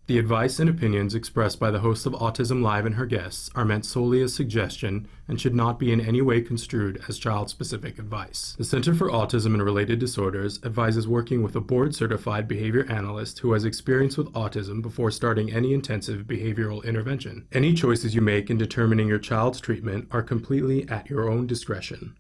The advice and opinions expressed by the host of Autism Live and her guests are meant solely as suggestion and should not be in any way construed as child-specific advice. The Center for Autism and Related Disorders advises working with a board-certified behavior analyst who has experience with autism before starting any intensive behavioral intervention. Any choices you make in determining your child's treatment are completely at your own discretion.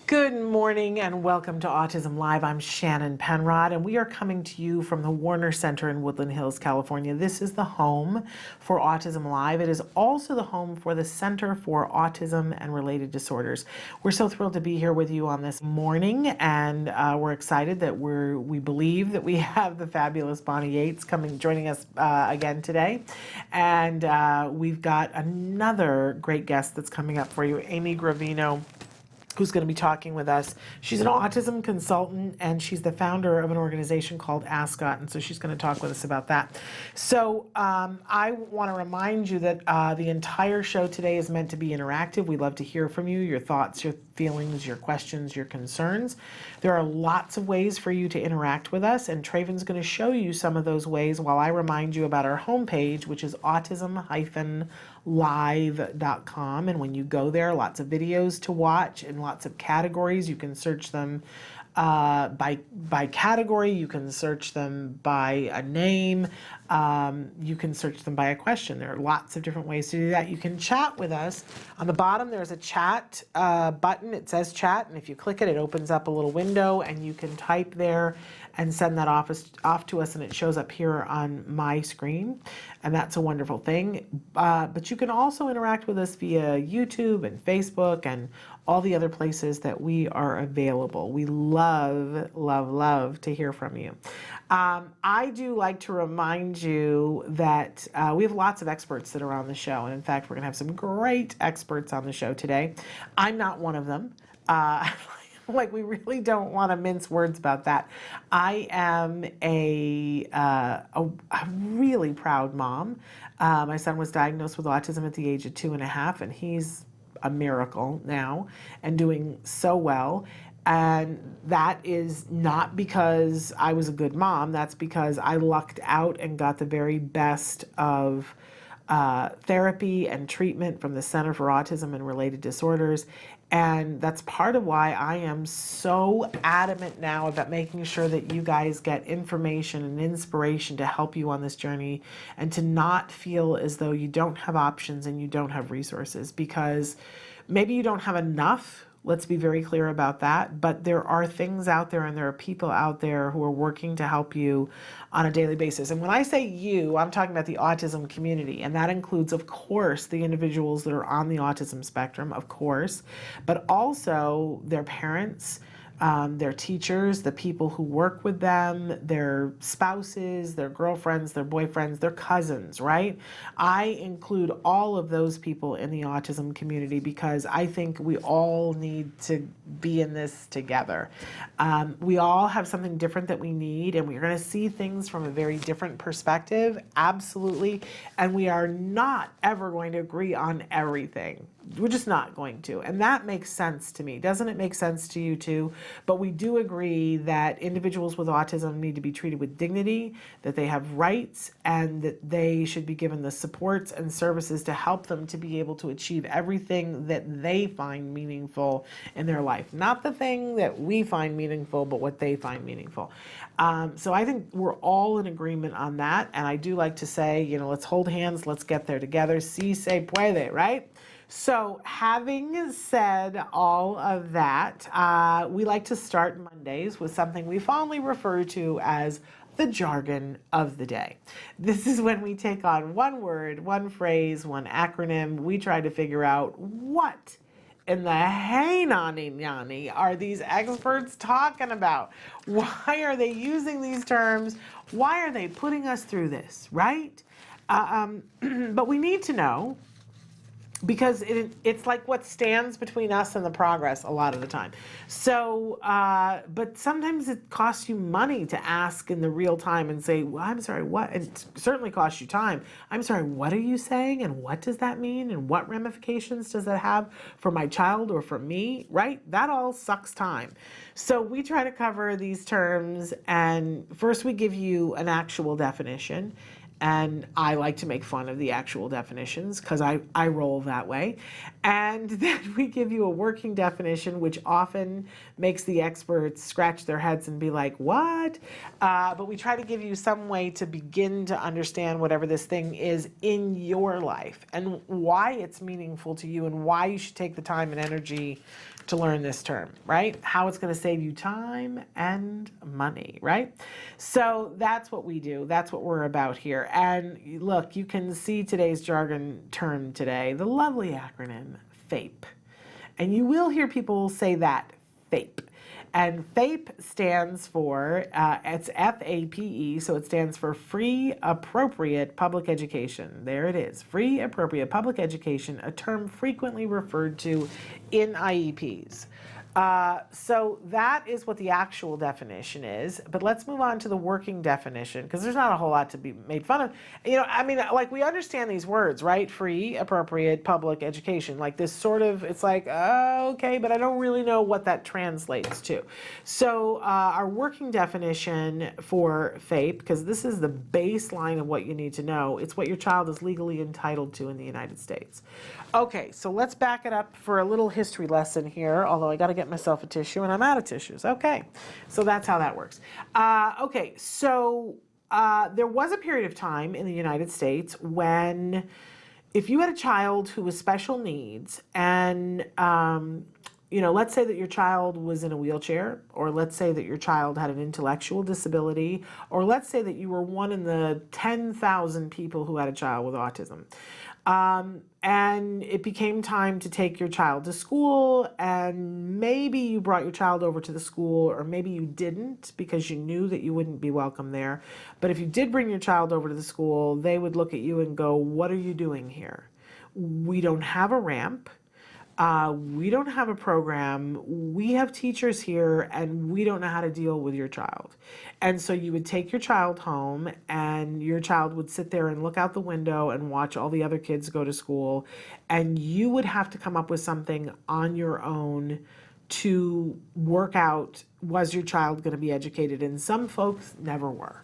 Good morning and welcome to Autism Live. I'm Shannon Penrod and we are coming to you from the Warner Center in Woodland Hills, California. This is the home for Autism Live. It is also the home for the Center for Autism and Related Disorders. We're so thrilled to be here with you on this morning, and we're excited that we believe that we have the fabulous Bonnie Yates joining us again today. And we've got another great guest that's coming up for you, Amy Gravino, who's going to be talking with us. She's an autism consultant and she's the founder of an organization called Ascot, and so she's going to talk with us about that. So I want to remind you that the entire show today is meant to be interactive. We'd love to hear from you, your thoughts, your feelings, your questions, your concerns. There are lots of ways for you to interact with us, and Traven's going to show you some of those ways while I remind you about our homepage, which is autism-live.com. And when you go there, lots of videos to watch and lots of categories. You can search them by category. You can search them by a name. You can search them by a question. There are lots of different ways to do that. You can chat with us. On the bottom, there's a chat button. It says chat, and if you click it, it opens up a little window, and you can type there and send that off to us, and it shows up here on my screen, and that's a wonderful thing. But you can also interact with us via YouTube and Facebook and all the other places that we are available. We love, love, love to hear from you. I do like to remind you that we have lots of experts that are on the show, and in fact, we're going to have some great experts on the show today. I'm not one of them. Like, we really don't want to mince words about that. I am a really proud mom. My son was diagnosed with autism at the age of 2.5, and he's a miracle now and doing so well. And that is not because I was a good mom. That's because I lucked out and got the very best of therapy and treatment from the Center for Autism and Related Disorders. And that's part of why I am so adamant now about making sure that you guys get information and inspiration to help you on this journey, and to not feel as though you don't have options and you don't have resources, because maybe you don't have enough. Let's be very clear about that. But there are things out there and there are people out there who are working to help you on a daily basis. And when I say you, I'm talking about the autism community. And that includes, of course, the individuals that are on the autism spectrum, of course, but also their parents, their teachers, the people who work with them, their spouses, their girlfriends, their boyfriends, their cousins, right? I include all of those people in the autism community because I think we all need to be in this together. We all have something different that we need, and we're going to see things from a very different perspective, absolutely. And we are not ever going to agree on everything. We're just not going to. And that makes sense to me. Doesn't it make sense to you too? But we do agree that individuals with autism need to be treated with dignity, that they have rights, and that they should be given the supports and services to help them to be able to achieve everything that they find meaningful in their life. Not the thing that we find meaningful, but what they find meaningful. So I think we're all in agreement on that. And I do like to say, let's hold hands, let's get there together. Si se puede, right? So having said all of that, we like to start Mondays with something we fondly refer to as the jargon of the day. This is when we take on one word, one phrase, one acronym. We try to figure out what in the hey nani nani are these experts talking about? Why are they using these terms? Why are they putting us through this, right? But we need to know, because it's like what stands between us and the progress a lot of the time. So, but sometimes it costs you money to ask in the real time and say, well, I'm sorry, what? And it certainly costs you time. I'm sorry, what are you saying? And what does that mean? And what ramifications does that have for my child or for me, right? That all sucks time. So we try to cover these terms, and first we give you an actual definition. And I like to make fun of the actual definitions because I roll that way. And then we give you a working definition, which often makes the experts scratch their heads and be like, what? But we try to give you some way to begin to understand whatever this thing is in your life and why it's meaningful to you and why you should take the time and energy to learn this term, right? How it's going to save you time and money, right? So that's what we do. That's what we're about here. And look, you can see today's jargon term today, the lovely acronym FAPE. And you will hear people say that, FAPE. And FAPE stands for, it's FAPE, so it stands for Free Appropriate Public Education. There it is, Free Appropriate Public Education, a term frequently referred to in IEPs. So that is what the actual definition is, but let's move on to the working definition, because there's not a whole lot to be made fun of. You know, I mean, like, we understand these words, right? Free, appropriate, public education, like this sort of, it's like, okay, but I don't really know what that translates to. So our working definition for FAPE, because this is the baseline of what you need to know, it's what your child is legally entitled to in the United States. Okay, so let's back it up for a little history lesson here, although I got to get myself a tissue and I'm out of tissues. Okay, so that's how that works. Okay, so there was a period of time in the United States when if you had a child who was special needs and you know, let's say that your child was in a wheelchair, or let's say that your child had an intellectual disability, or let's say that you were one in the 10,000 people who had a child with autism. And it became time to take your child to school, and maybe you brought your child over to the school, or maybe you didn't because you knew that you wouldn't be welcome there. But if you did bring your child over to the school, they would look at you and go, what are you doing here? We don't have a ramp. We don't have a program. We have teachers here and we don't know how to deal with your child. And so you would take your child home and your child would sit there and look out the window and watch all the other kids go to school. And you would have to come up with something on your own to work out, was your child going to be educated? And some folks never were.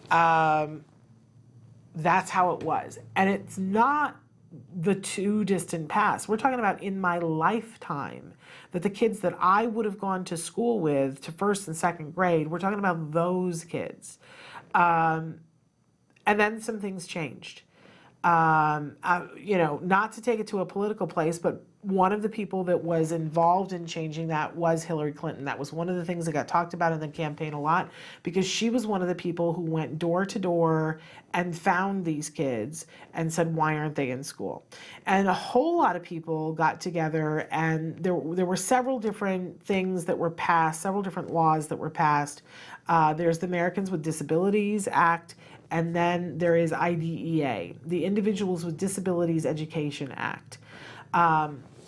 That's how it was. And it's not the too distant past. We're talking about in my lifetime, that the kids that I would have gone to school with to first and second grade, we're talking about those kids. And then some things changed. You know, not to take it to a political place, but one of the people that was involved in changing that was Hillary Clinton. That was one of the things that got talked about in the campaign a lot, because she was one of the people who went door to door and found these kids and said, why aren't they in school? And a whole lot of people got together, and there were several different things that were passed, several different laws that were passed. There's the Americans with Disabilities Act, and then there is IDEA, the Individuals with Disabilities Education Act.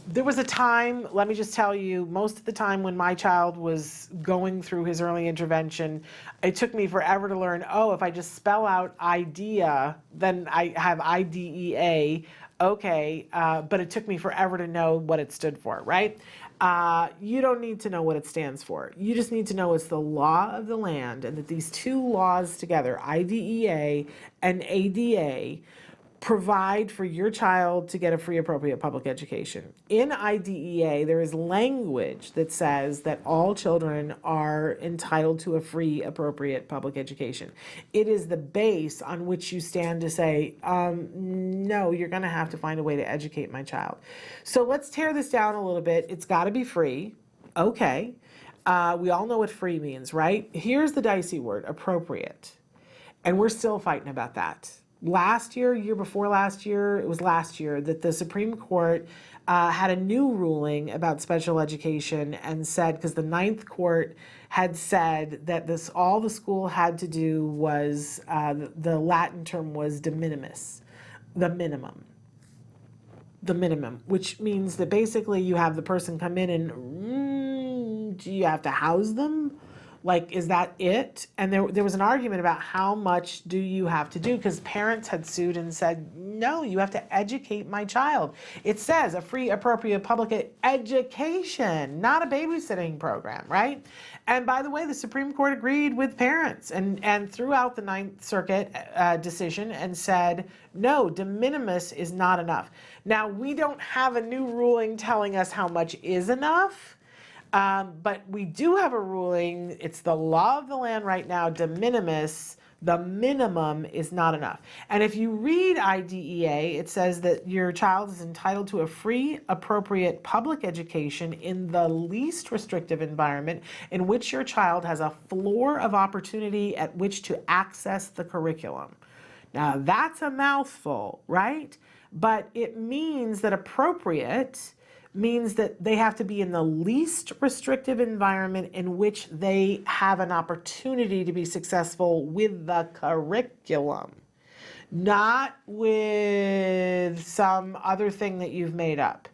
There was a time, let me just tell you, most of the time when my child was going through his early intervention, it took me forever to learn, oh, if I just spell out IDEA, then I have IDEA, okay, but it took me forever to know what it stood for, right? You don't need to know what it stands for. You just need to know it's the law of the land, and that these two laws together, IDEA and ADA, provide for your child to get a free appropriate public education. In IDEA, there is language that says that all children are entitled to a free appropriate public education. It is the base on which you stand to say, no, you're gonna have to find a way to educate my child. So let's tear this down a little bit. It's gotta be free, okay. We all know what free means, right? Here's the dicey word, appropriate. And we're still fighting about that. last year before last year, it was last year, that the Supreme Court had a new ruling about special education and said, because the Ninth Court had said that all the school had to do was, the Latin term was de minimis, the minimum, which means that basically you have the person come in and do you have to house them? Like, is that it? And there was an argument about how much do you have to do, because parents had sued and said, no, you have to educate my child. It says a free, appropriate public education, not a babysitting program, right? And by the way, the Supreme Court agreed with parents and threw out the Ninth Circuit decision and said, no, de minimis is not enough. Now, we don't have a new ruling telling us how much is enough. But we do have a ruling, it's the law of the land right now, de minimis, the minimum is not enough. And if you read IDEA, it says that your child is entitled to a free, appropriate public education in the least restrictive environment in which your child has a floor of opportunity at which to access the curriculum. Now that's a mouthful, right? But it means that appropriate means that they have to be in the least restrictive environment in which they have an opportunity to be successful with the curriculum, not with some other thing that you've made up.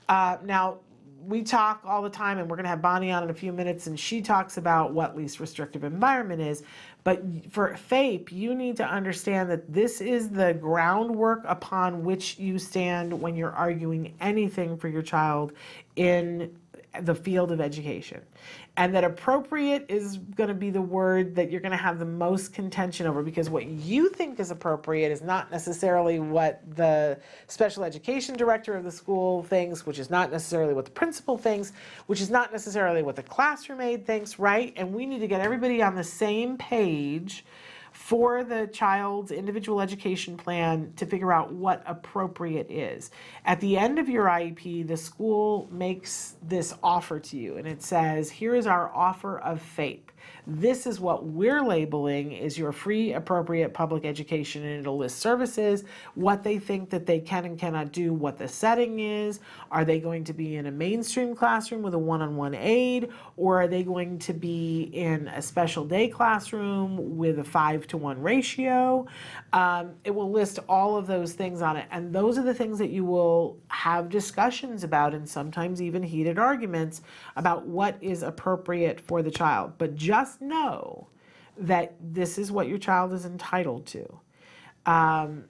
Now, we talk all the time, and we're going to have Bonnie on in a few minutes, and she talks about what least restrictive environment is. But for FAPE, you need to understand that this is the groundwork upon which you stand when you're arguing anything for your child in the field of education. And that appropriate is going to be the word that you're going to have the most contention over, because what you think is appropriate is not necessarily what the special education director of the school thinks, which is not necessarily what the principal thinks, which is not necessarily what the classroom aide thinks, right? And we need to get everybody on the same page for the child's individual education plan to figure out what appropriate is. At the end of your IEP, the school makes this offer to you, and it says, here is our offer of FAPE. This is what we're labeling is your free, appropriate public education, and it'll list services, what they think that they can and cannot do, what the setting is. Are they going to be in a mainstream classroom with a one-on-one aide, or are they going to be in a special day classroom with a 5-to-1 ratio? It will list all of those things on it, and those are the things that you will have discussions about, and sometimes even heated arguments about what is appropriate for the child. But just know that this is what your child is entitled to. When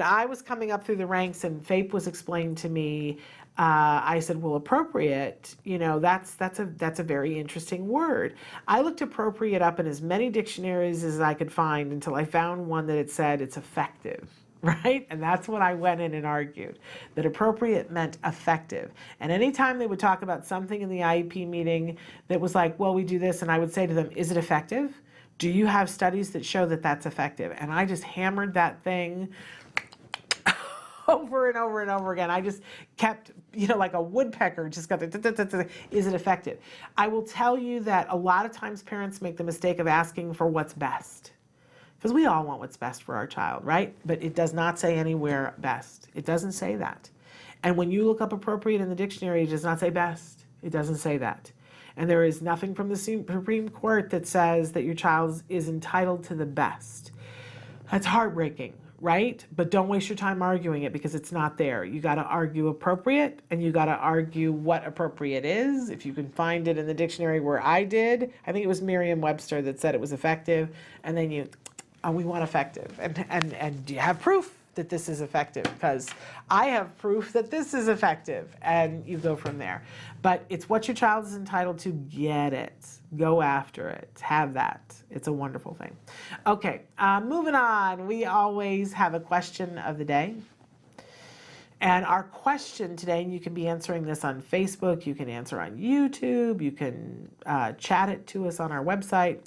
I was coming up through the ranks and FAPE was explained to me, I said, well, appropriate, that's a very interesting word. I looked appropriate up in as many dictionaries as I could find until I found one that it said it's effective. Right? And that's what I went in and argued, that appropriate meant effective. And anytime they would talk about something in the IEP meeting that was like, well, we do this, and I would say to them, is it effective? Do you have studies that show that that's effective? And I just hammered that thing over and over and over again. I just kept, like a woodpecker, just got the, is it effective? I will tell you that a lot of times parents make the mistake of asking for what's best. Because we all want what's best for our child, right? But it does not say anywhere best. It doesn't say that. And when you look up appropriate in the dictionary, it does not say best. It doesn't say that. And there is nothing from the Supreme Court that says that your child is entitled to the best. That's heartbreaking, right? But don't waste your time arguing it, because it's not there. You got to argue appropriate, and you got to argue what appropriate is. If you can find it in the dictionary where I did, I think it was Merriam-Webster that said it was effective, and then we want effective. And do you have proof that this is effective? Because I have proof that this is effective, and you go from there. But it's what your child is entitled to. Get it. Go after it. Have that. It's a wonderful thing. Okay, moving on. We always have a question of the day. And our question today, and you can be answering this on Facebook, you can answer on YouTube, you can chat it to us on our website.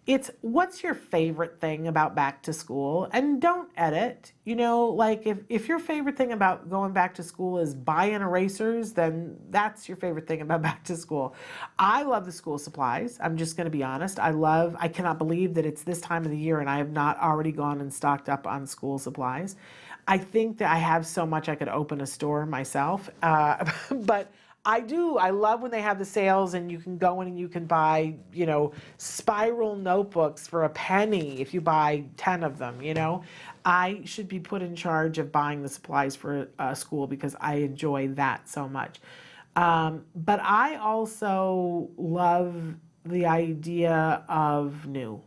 It's, what's your favorite thing about back to school? And don't edit. You know, like if your favorite thing about going back to school is buying erasers, then that's your favorite thing about back to school. I love the school supplies. I'm just going to be honest. I cannot believe that it's this time of the year and I have not already gone and stocked up on school supplies. I think that I have so much I could open a store myself, but I do. I love when they have the sales and you can go in and you can buy, you know, spiral notebooks for a penny if you buy 10 of them, you know. I should be put in charge of buying the supplies for school because I enjoy that so much. But I also love the idea of new.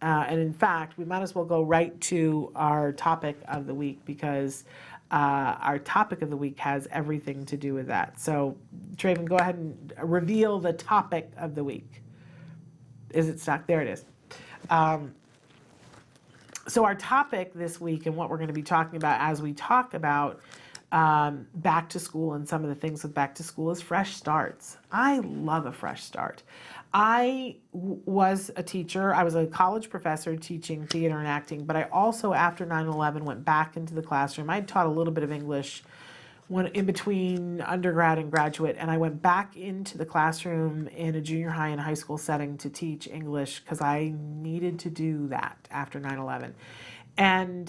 And in fact, we might as well go right to our topic of the week because our topic of the week has everything to do with that. So, Traven, go ahead and reveal the topic of the week. Is it stuck? There it is. So our topic this week and what we're going to be talking about as we talk about back to school and some of the things with back to school is fresh starts. I love a fresh start. I was a teacher. I was a college professor teaching theater and acting, but I also, after 9/11, went back into the classroom. I taught a little bit of English when in between undergrad and graduate, and I went back into the classroom in a junior high and high school setting to teach English because I needed to do that after 9/11. And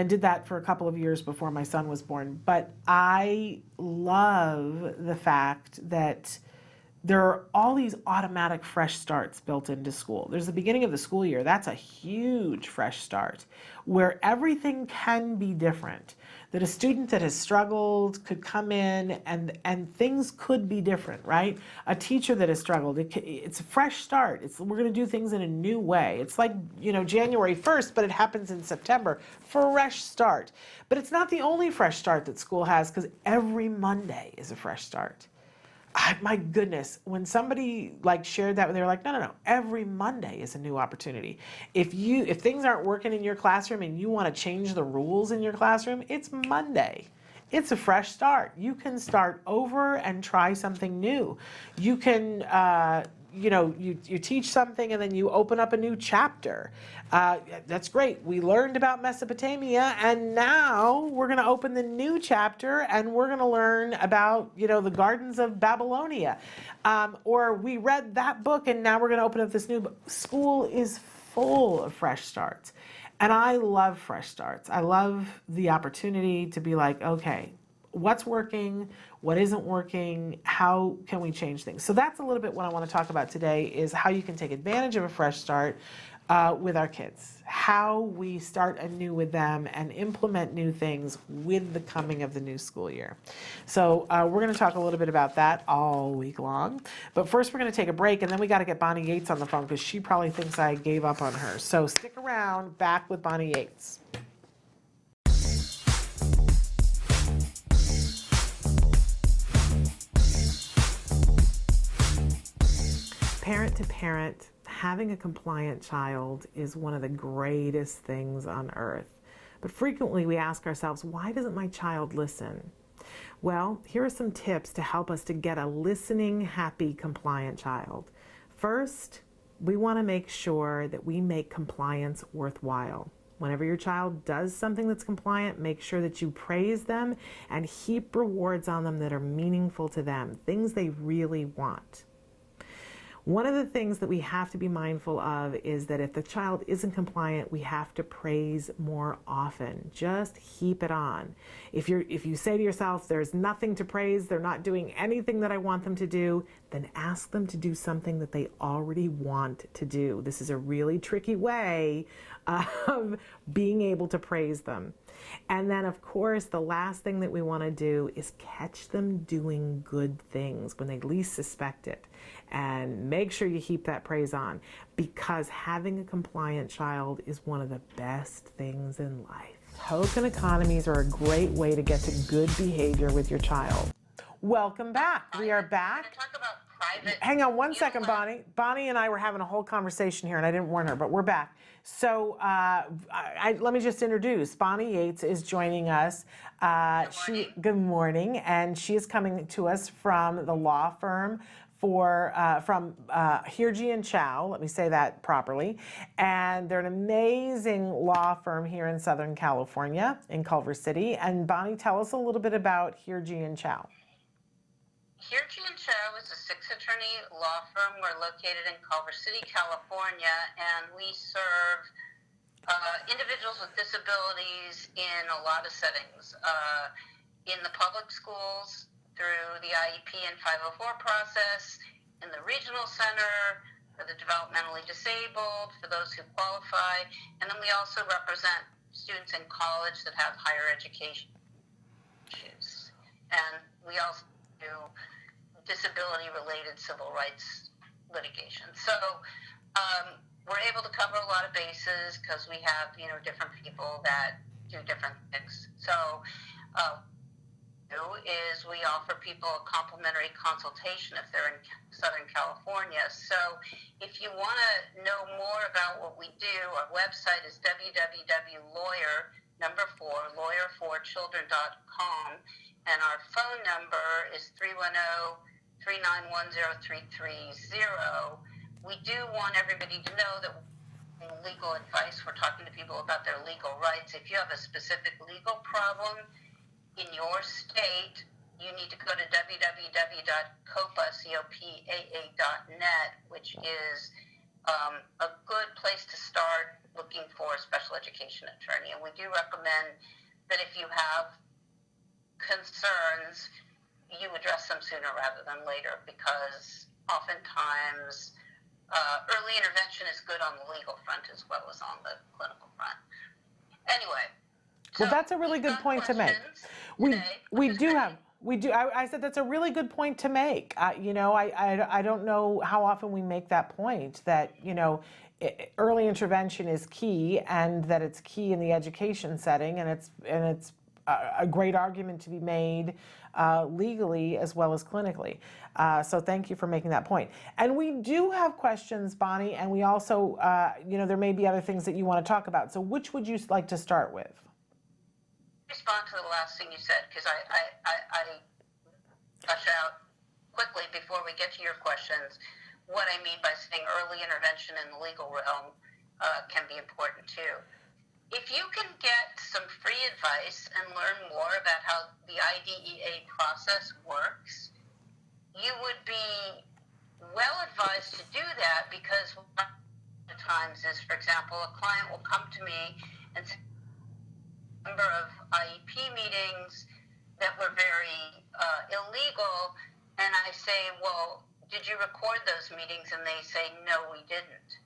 did that for a couple of years before my son was born. But I love the fact that there are all these automatic fresh starts built into school. There's the beginning of the school year. That's a huge fresh start where everything can be different. That a student that has struggled could come in and things could be different, right? A teacher that has struggled, it's a fresh start. We're going to do things in a new way. It's like, you know, January 1st, but it happens in September. Fresh start. But it's not the only fresh start that school has because every Monday is a fresh start. My goodness, when somebody like shared that, they were like, no, every Monday is a new opportunity. If things aren't working in your classroom and you want to change the rules in your classroom, it's Monday. It's a fresh start. You can start over and try something new. You can, you teach something and then you open up a new chapter. That's great. We learned about Mesopotamia and now we're going to open the new chapter and we're going to learn about, you know, the gardens of Babylonia. Or we read that book and now we're going to open up this new book. School is full of fresh starts. And I love fresh starts. I love the opportunity to be like, okay, what's working, what isn't working, how can we change things? So that's a little bit what I want to talk about today is how you can take advantage of a fresh start with our kids, how we start anew with them and implement new things with the coming of the new school year. So we're going to talk a little bit about that all week long. But first we're going to take a break and then we got to get Bonnie Yates on the phone because she probably thinks I gave up on her. So stick around, back with Bonnie Yates. Parent to parent, having a compliant child is one of the greatest things on earth. But frequently we ask ourselves, why doesn't my child listen? Well, here are some tips to help us to get a listening, happy, compliant child. First, we want to make sure that we make compliance worthwhile. Whenever your child does something that's compliant, make sure that you praise them and heap rewards on them that are meaningful to them, things they really want. One of the things that we have to be mindful of is that if the child isn't compliant, we have to praise more often. Just heap it on. If you say to yourself, there's nothing to praise, they're not doing anything that I want them to do, then ask them to do something that they already want to do. This is a really tricky way of being able to praise them. And then, of course, the last thing that we want to do is catch them doing good things when they least suspect it. And make sure you heap that praise on because having a compliant child is one of the best things in life. Token economies are a great way to get to good behavior with your child. Welcome back. We are back. Talk about private. Hang on one second, Bonnie. Bonnie and I were having a whole conversation here, and I didn't warn her, but we're back. So let me just introduce. Bonnie Yates is joining us. Good morning, and she is coming to us from the law firm from Hirji and Chow. Let me say that properly. And they're an amazing law firm here in Southern California, in Culver City. And Bonnie, tell us a little bit about Hirji and Chow. Hirji and Chow is a 6-attorney law firm. We're located in Culver City, California, and we serve individuals with disabilities in a lot of settings. In the public schools, through the IEP and 504 process, in the regional center, for the developmentally disabled, for those who qualify, and then we also represent students in college that have higher education issues. And we also do disability-related civil rights litigation. So we're able to cover a lot of bases because we have, different people that do different things. So is we offer people a complimentary consultation if they're in Southern California. So if you want to know more about what we do, our website is www.lawyer4children.com, and our phone number is 310-391-0330. We do want everybody to know that legal advice, we're talking to people about their legal rights. If you have a specific legal problem in your state, you need to go to www.copaa.net, which is a good place to start looking for a special education attorney. And we do recommend that if you have concerns, you address them sooner rather than later, because oftentimes early intervention is good on the legal front as well as on the clinical front. Anyway. Well, that's a really good point to make. We do. I said that's a really good point to make. I don't know how often we make that point that, early intervention is key, and that it's key in the education setting, and it's a great argument to be made legally as well as clinically. So thank you for making that point. And we do have questions, Bonnie, and we also, there may be other things that you want to talk about. So which would you like to start with? Respond to the last thing you said, because I rush out quickly before we get to your questions. What I mean by saying early intervention in the legal realm can be important too. If you can get some free advice and learn more about how the IDEA process works, you would be well advised to do that, because what at times is, for example, a client will come to me and say, number of IEP meetings that were very illegal, and I say, well, did you record those meetings? And they say, no, we didn't.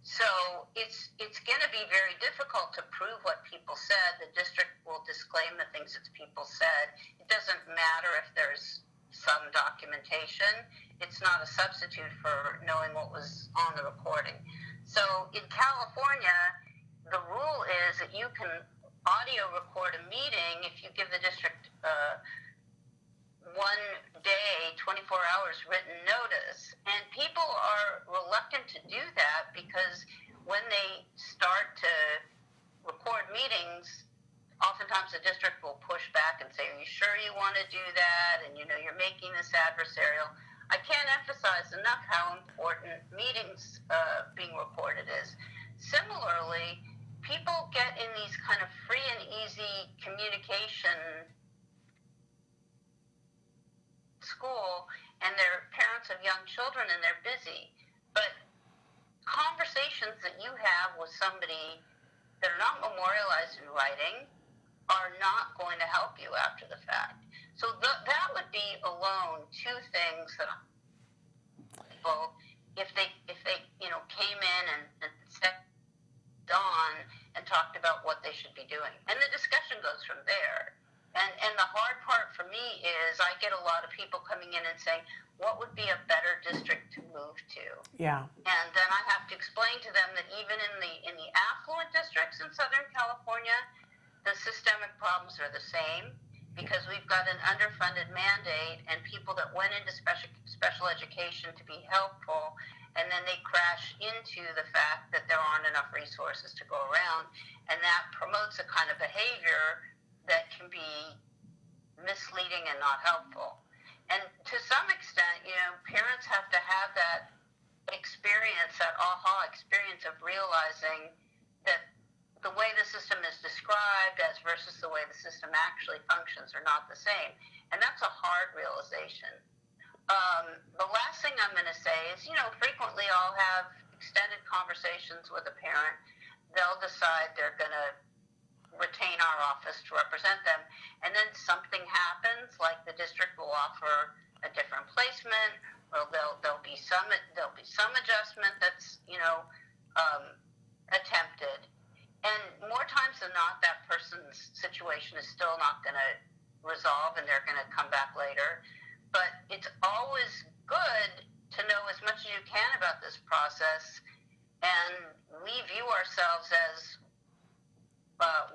So it's going to be very difficult to prove what people said. The district will disclaim the things that people said. It doesn't matter if there's some documentation. It's not a substitute for knowing what was on the recording. So in California, the rule is that you can audio record a meeting if you give the district 1 day, 24 hours written notice. And people are reluctant to do that, because when they start to record meetings, oftentimes the district will push back and say, are you sure you want to do that? And you're making this adversarial. I can't emphasize enough how important meetings being recorded is. Similarly, people get in these kind of free and easy communication school, and they're parents of young children and they're busy. But conversations that you have with somebody that are not memorialized in writing are not going to help you after the fact. So that would be alone two things that people, if they came in and sat on and talked about what they should be doing. And the discussion goes from there. And the hard part for me is I get a lot of people coming in and saying, what would be a better district to move to? Yeah. And then I have to explain to them that even in the affluent districts in Southern California, the systemic problems are the same, because we've got an underfunded mandate, and people that went into special special education to be helpful, and then they crash into the fact that there aren't enough resources to go around, and that promotes a kind of behavior that can be misleading and not helpful. And to some extent, parents have to have that experience, that aha experience of realizing that the way the system is described as versus the way the system actually functions are not the same. And that's a hard realization. The last thing I'm going to say is, frequently I'll have extended conversations with a parent. They'll decide they're going to retain our office to represent them, and then something happens, like the district will offer a different placement, or there'll be some adjustment that's attempted, and more times than not, that person's situation is still not going to resolve, and they're going to come back later. But it's always good to know as much as you can about this process, and we view ourselves as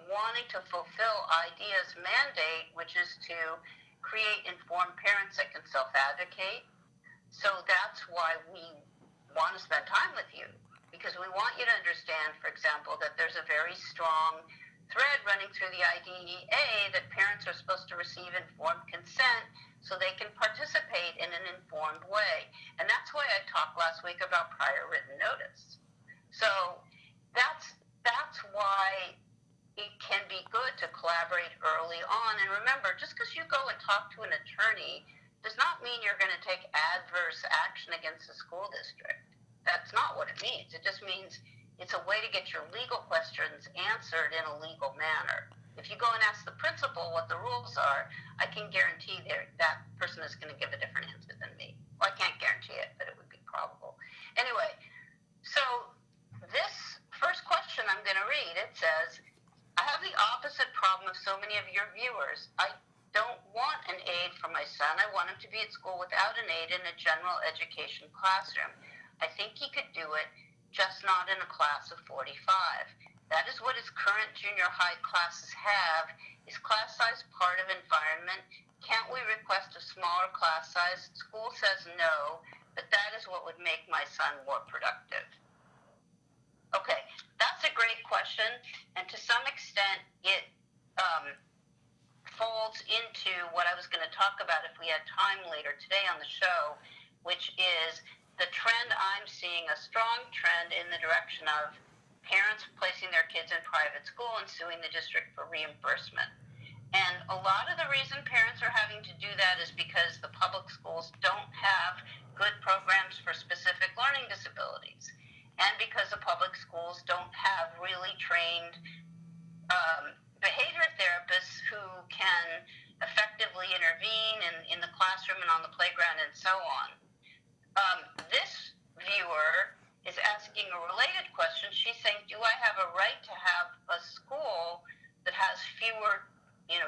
wanting to fulfill IDEA's mandate, which is to create informed parents that can self-advocate. So that's why we want to spend time with you, because we want you to understand, for example, that there's a very strong thread running through the IDEA that parents are supposed to receive informed consent so they can participate in an informed way. And that's why I talked last week about prior written notice. So that's why it can be good to collaborate early on. And remember, just because you go and talk to an attorney does not mean you're going to take adverse action against the school district. That's not what it means. It just means it's a way to get your legal questions answered in a legal manner. If you go and ask the principal what the rules are, I can guarantee that person is going to give a different answer than me. Well, I can't guarantee it, but it would be probable. Anyway, so this first question I'm going to read, it says, I have the opposite problem of so many of your viewers. I don't want an aide for my son. I want him to be at school without an aide in a general education classroom. I think he could do it, just not in a class of 45. That is what his current junior high classes have. Is class size part of environment? Can't we request a smaller class size? School says no, but that is what would make my son more productive. Okay, that's a great question, and to some extent it folds into what I was going to talk about if we had time later today on the show, which is the trend I'm seeing, a strong trend in the direction of parents placing their kids in private school and suing the district for reimbursement. And a lot of the reason parents are having to do that is because the public schools don't have good programs for specific learning disabilities, and because the public schools don't have really trained behavior therapists who can effectively intervene in the classroom and on the playground and so on. This viewer is asking a related question. She's saying, do I have a right to have a school that has fewer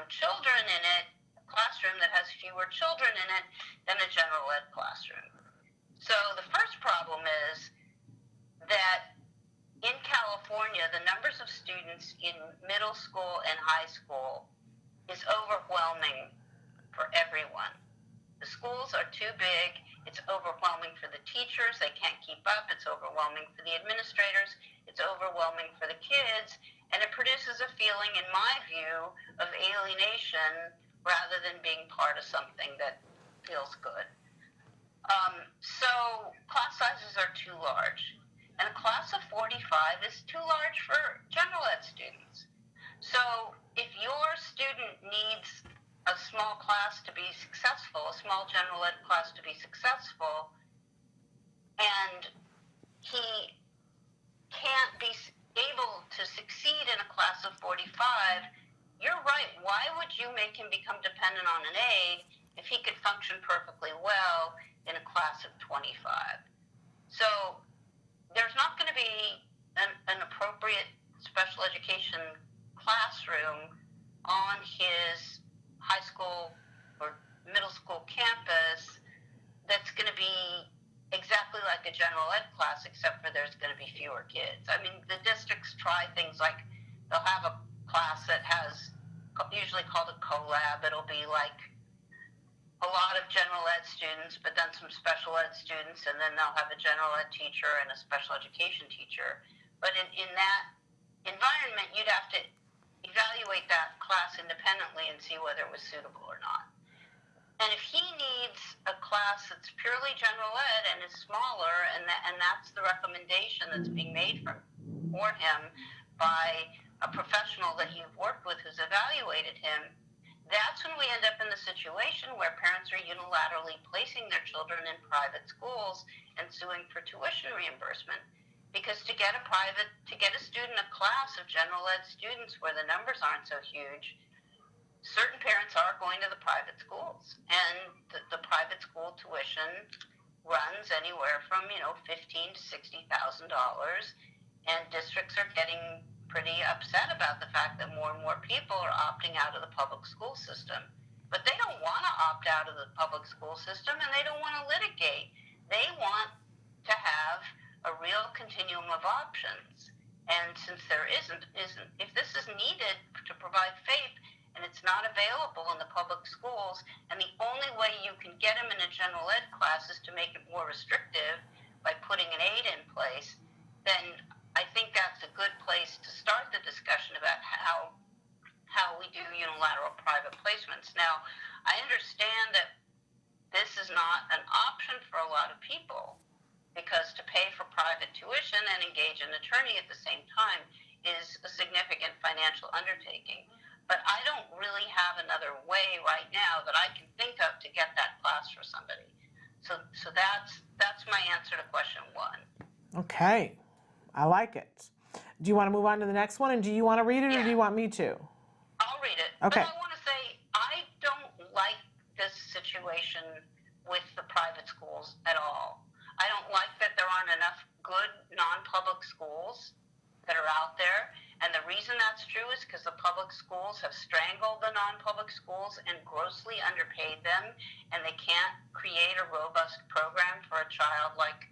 children in it, a classroom that has fewer children in it than a general ed classroom? So the first problem is that in California, the numbers of students in middle school and high school is overwhelming for everyone. The schools are too big. It's overwhelming for the teachers. They can't keep up. It's overwhelming for the administrators. It's overwhelming for the kids. And it produces a feeling, in my view, of alienation rather than being part of something that feels good. So class sizes are too large. And a class of 45 is too large for general ed students. So if your student needs a small class to be successful, a small general ed class to be successful, and he can't be able to succeed in a class of 45, you're right. Why would you make him become dependent on an aide if he could function perfectly well in a class of 25? So there's not going to be an appropriate special education classroom on his high school or middle school campus that's going to be exactly like a general ed class, except for there's going to be fewer kids. I mean, the districts try things like they'll have a class that has usually called a collab. It'll be like a lot of general ed students, but then some special ed students, and then they'll have a general ed teacher and a special education teacher. But in that environment, you'd have to evaluate that class independently and see whether it was suitable or not. And if he needs a class that's purely general ed and is smaller, and that's the recommendation that's being made for him by a professional that you've worked with who's evaluated him, that's when we end up in the situation where parents are unilaterally placing their children in private schools and suing for tuition reimbursement. Because to get a student a class of general ed students where the numbers aren't so huge, certain parents are going to the private schools, and the private school tuition runs anywhere from $15,000 to $60,000, and districts are getting pretty upset about the fact that more and more people are opting out of the public school system. But they don't want to opt out of the public school system, and they don't want to litigate. They want to have a real continuum of options. And since there isn't, if this is needed to provide FAPE and it's not available in the public schools, and the only way you can get them in a general ed class is to make it more restrictive by putting an aid in place, then I think that's a good place to start the discussion about how we do unilateral private placements. Now, I understand that this is not an option for a lot of people, because to pay for private tuition and engage an attorney at the same time is a significant financial undertaking. But I don't really have another way right now that I can think of to get that class for somebody. So that's my answer to question 1. Okay, I like it. Do you want to move on to the next one, and do you want to read it, or do you want me to? I'll read it. Okay. But I want to say I don't like this situation with the private schools at all. I don't like that there aren't enough good non-public schools that are out there. And the reason that's true is because the public schools have strangled the non-public schools and grossly underpaid them, and they can't create a robust program for a child like,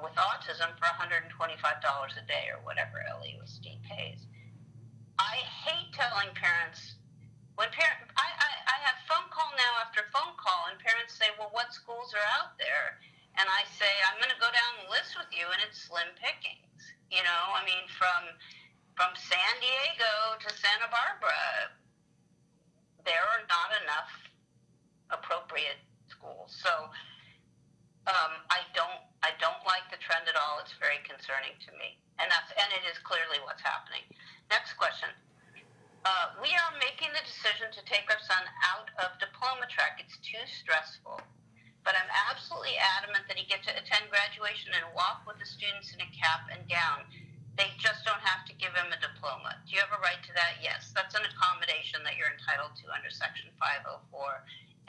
with autism for $125 a day or whatever LEUSD pays. I hate telling parents, I have phone call now after phone call, and parents say, well, what schools are out there? And I say, I'm going to go down the list with you, and it's slim pickings. From San Diego to Santa Barbara, there are not enough appropriate schools. So I don't like the trend at all. It's very concerning to me, and it is clearly what's happening. Next question. We are making the decision to take our son out of diploma track. It's too stressful. But I'm absolutely adamant that he get to attend graduation and walk with the students in a cap and gown. They just don't have to give him a diploma. Do you have a right to that? Yes. That's an accommodation that you're entitled to under Section 504.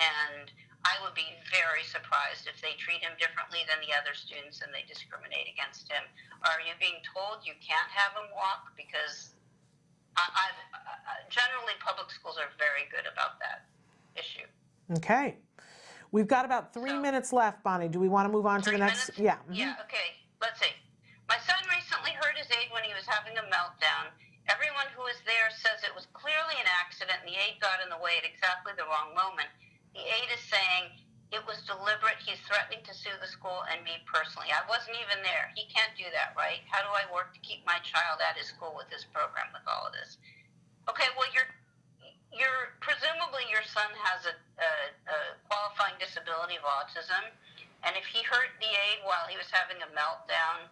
And I would be very surprised if they treat him differently than the other students and they discriminate against him. Are you being told you can't have him walk? Because generally public schools are very good about that issue. Okay. We've got about 3 minutes left, Bonnie. Do we want to move on to the next? 3 minutes? Yeah. Mm-hmm. Yeah, okay. Let's see. My son recently hurt his aide when he was having a meltdown. Everyone who was there says it was clearly an accident and the aide got in the way at exactly the wrong moment. The aide is saying it was deliberate. He's threatening to sue the school and me personally. I wasn't even there. He can't do that, right? How do I work to keep my child at his school with this program, with all of this? Okay, well, presumably your son has a qualifying disability of autism, and if he hurt the aide while he was having a meltdown,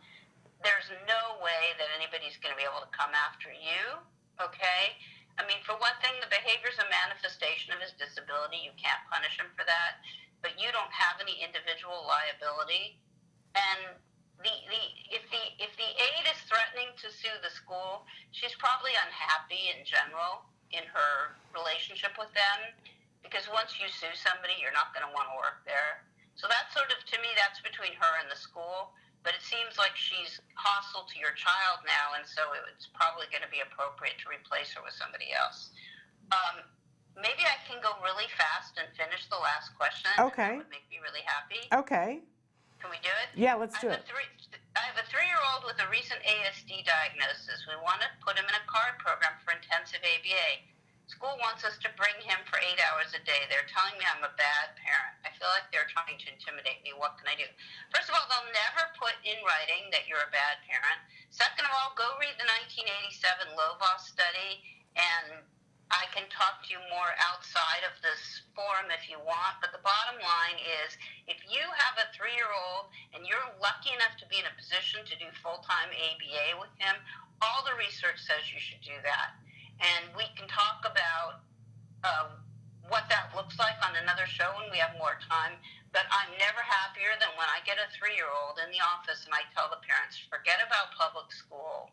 there's no way that anybody's going to be able to come after you, okay? I mean, for one thing, the behavior is a manifestation of his disability. You can't punish him for that, but you don't have any individual liability. And if the aide is threatening to sue the school, she's probably unhappy in general in her relationship with them, because once you sue somebody, you're not going to want to work there. So that's sort of, to me, that's between her and the school. But it seems like she's hostile to your child now, and so it's probably going to be appropriate to replace her with somebody else. Maybe I can go really fast and finish the last question. Okay. That would make me really happy. Okay. Can we do it? Yeah, let's do it. I have a 3-year-old with a recent ASD diagnosis. We want to put him in a CARD program for intensive ABA. School wants us to bring him for 8 hours a day. They're telling me I'm a bad parent. I feel like they're trying to intimidate me. What can I do? First of all, they'll never put in writing that you're a bad parent. Second of all, go read the 1987 Lovaas study, and I can talk to you more outside of this forum if you want. But the bottom line is, if you have a 3-year-old and you're lucky enough to be in a position to do full-time ABA with him, all the research says you should do that. And we can talk about what that looks like on another show when we have more time. But I'm never happier than when I get a 3-year-old in the office and I tell the parents, forget about public school.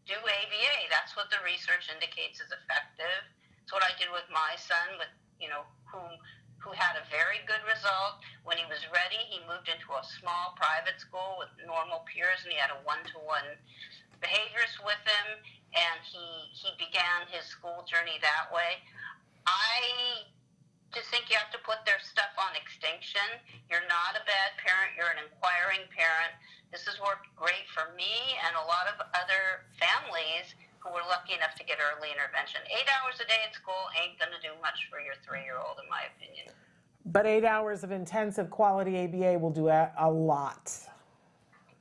Do ABA. That's what the research indicates is effective. It's what I did with my son, with who had a very good result. When he was ready, he moved into a small private school with normal peers, and he had a one-to-one behaviorist with him, and he began his school journey that way. I just think you have to put their stuff on extinction. You're not a bad parent. You're an inquiring parent. This has worked great for me and a lot of other families who were lucky enough to get early intervention. 8 hours a day at school ain't going to do much for your 3-year-old, in my opinion. But 8 hours of intensive quality ABA will do a lot.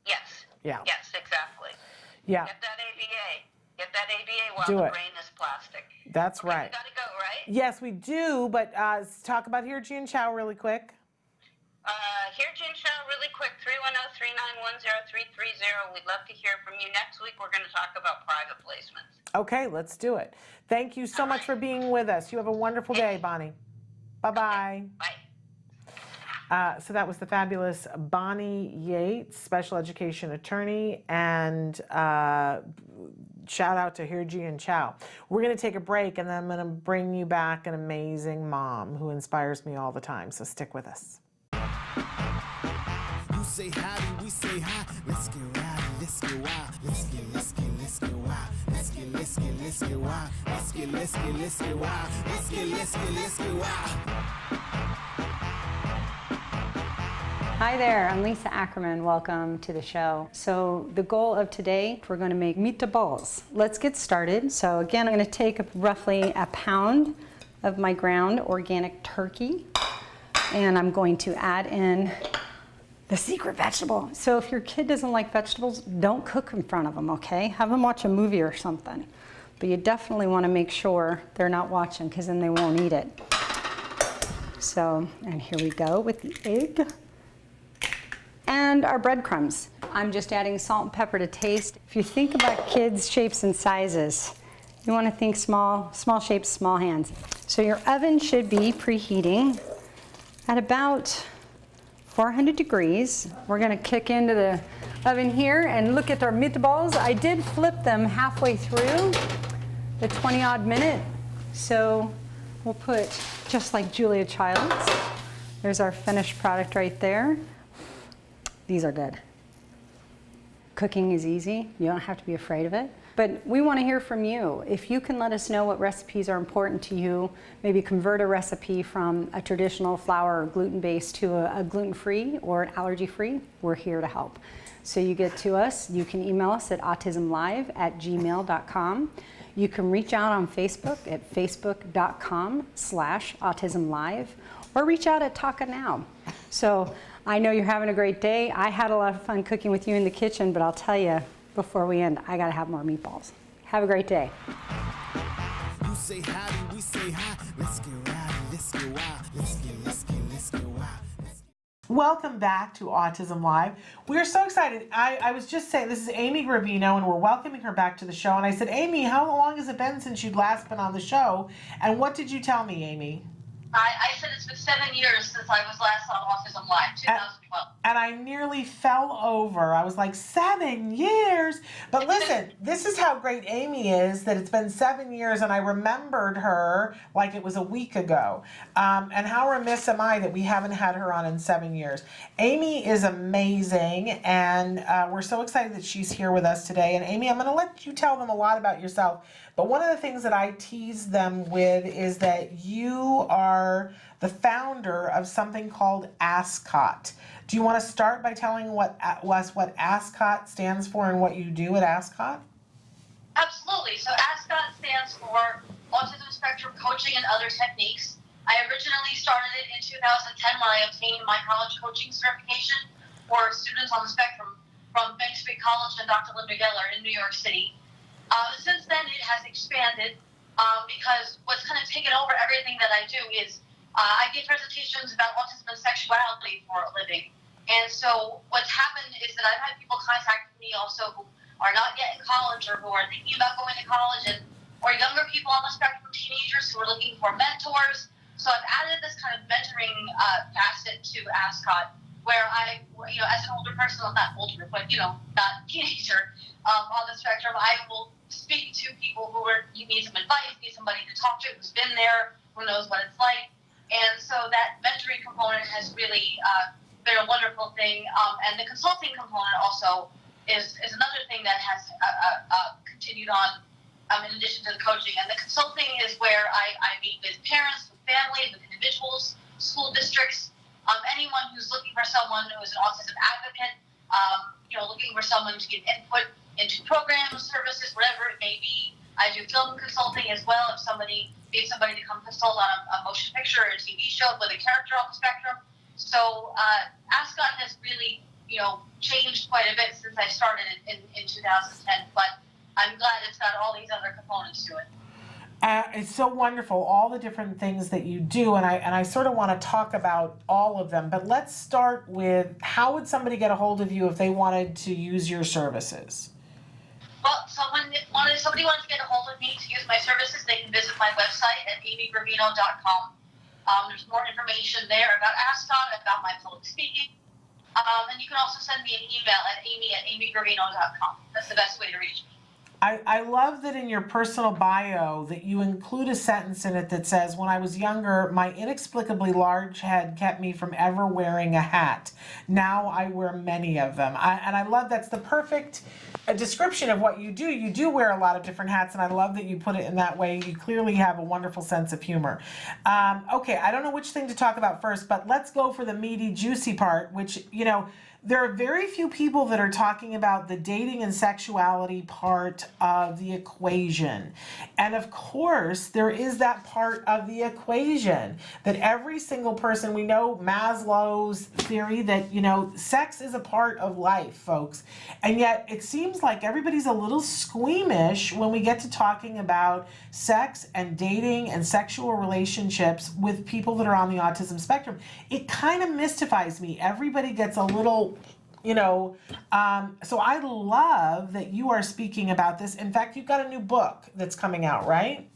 Yes. Yeah. Yes, exactly. Yeah. Get that ABA. Get that ABA while Do the it. brain is plastic. That's Okay, right. We got to go, right? Yes, we do, but let's talk about Hirji and Chow really quick. Hirji and Chow, really quick, 310-391-0330. We'd love to hear from you. Next week, we're going to talk about private placements. Okay, let's do it. Thank you so much for being with us. You have a wonderful day, Bonnie. Bye-bye. Bye. So that was the fabulous Bonnie Yates, special education attorney, and shout out to Hirji and Chow. We're going to take a break, and then I'm going to bring you back an amazing mom who inspires me all the time, so stick with us. You say howdy, we say hi. Let's get rowdy, let's get wild. Let's get wild. Let's get wild. Let's get wild. Let's get wild. Hi there, I'm Lisa Ackerman. Welcome to the show. So the goal of today, we're going to make meatballs. Let's get started. So again, I'm going to take roughly a pound of my ground organic turkey, and I'm going to add in the secret vegetable. So if your kid doesn't like vegetables, don't cook in front of them, okay? Have them watch a movie or something. But you definitely want to make sure they're not watching, because then they won't eat it. So, and here we go with the egg. And our breadcrumbs. I'm just adding salt and pepper to taste. If you think about kids' shapes and sizes, you want to think small shapes, small hands. So your oven should be preheating at about 400 degrees. We're going to kick into the oven here and look at our meatballs. I did flip them halfway through the 20-odd minute. So we'll put, just like Julia Child's, there's our finished product right there. These are good. Cooking is easy. You don't have to be afraid of it. But we want to hear from you. If you can let us know what recipes are important to you, maybe convert a recipe from a traditional flour or gluten-based to a gluten-free or an allergy-free, we're here to help. So you get to us. You can email us at autismlive@gmail.com. You can reach out on Facebook at facebook.com/autismlive, or reach out at Taka Now. So I know you're having a great day. I had a lot of fun cooking with you in the kitchen, but I'll tell you before we end, I gotta have more meatballs. Have a great day. You say howdy, we say hi. Let's get rowdy, let's get wild. Let's get wild. Welcome back to Autism Live. We're so excited. I was just saying, this is Amy Gravino, and we're welcoming her back to the show. And I said, Amy, how long has it been since you'd last been on the show? And what did you tell me, Amy? I said it's been 7 years since I was last on Autism Live, 2012. And I nearly fell over. I was like, 7 years? But listen, this is how great Amy is, that it's been 7 years and I remembered her like it was a week ago. And how remiss am I that we haven't had her on in 7 years. Amy is amazing, and we're so excited that she's here with us today. And Amy, I'm going to let you tell them a lot about yourself. But one of the things that I tease them with is that you are the founder of something called ASCOT. Do you want to start by telling us what ASCOT stands for and what you do at ASCOT? Absolutely. So ASCOT stands for Autism Spectrum spectrum coaching and other techniques. I originally started it in 2010 when I obtained my college coaching certification for students on the spectrum from Bank Street College and Dr. Linda Geller in New York City. Since then, it has expanded because what's kind of taken over everything that I do is I give presentations about autism and sexuality for a living. And so what's happened is that I've had people contact me also who are not yet in college or who are thinking about going to college, or younger people on the spectrum, teenagers who are looking for mentors. So I've added this kind of mentoring facet to ASCOT, where I, as an older person, well, not older, but, not a teenager on the spectrum, I will speak to people who need some advice, need somebody to talk to who's been there, who knows what it's like. And so that mentoring component has really been a wonderful thing. And the consulting component also is another thing that has continued on in addition to the coaching. And the consulting is where I meet with parents, with families, with individuals, school districts, anyone who's looking for someone who is an autism advocate, looking for someone to give input into programs, services, whatever it may be. I do film consulting as well if somebody needs somebody to come consult on a motion picture or a TV show with a character on the spectrum. So ASCOT has really, changed quite a bit since I started in 2010, but I'm glad it's got all these other components to it. It's so wonderful, all the different things that you do, and I sort of want to talk about all of them, but let's start with, how would somebody get a hold of you if they wanted to use your services? Well, somebody wanted to get a hold of me to use my services, they can visit my website at amygravino.com. There's more information there about ASCOT, about my public speaking, and you can also send me an email at amy@amygravino.com. That's the best way to reach me. I love that in your personal bio that you include a sentence in it that says, when I was younger, my inexplicably large head kept me from ever wearing a hat. Now I wear many of them. And I love that's the perfect description of what you do. You do wear a lot of different hats, and I love that you put it in that way. You clearly have a wonderful sense of humor. Okay, I don't know which thing to talk about first, but let's go for the meaty, juicy part, which, there are very few people that are talking about the dating and sexuality part of the equation. And of course, there is that part of the equation that every single person, we know Maslow's theory that, sex is a part of life, folks. And yet it seems like everybody's a little squeamish when we get to talking about sex and dating and sexual relationships with people that are on the autism spectrum. It kind of mystifies me. Everybody gets a little, so I love that you are speaking about this. In fact, you've got a new book that's coming out, right?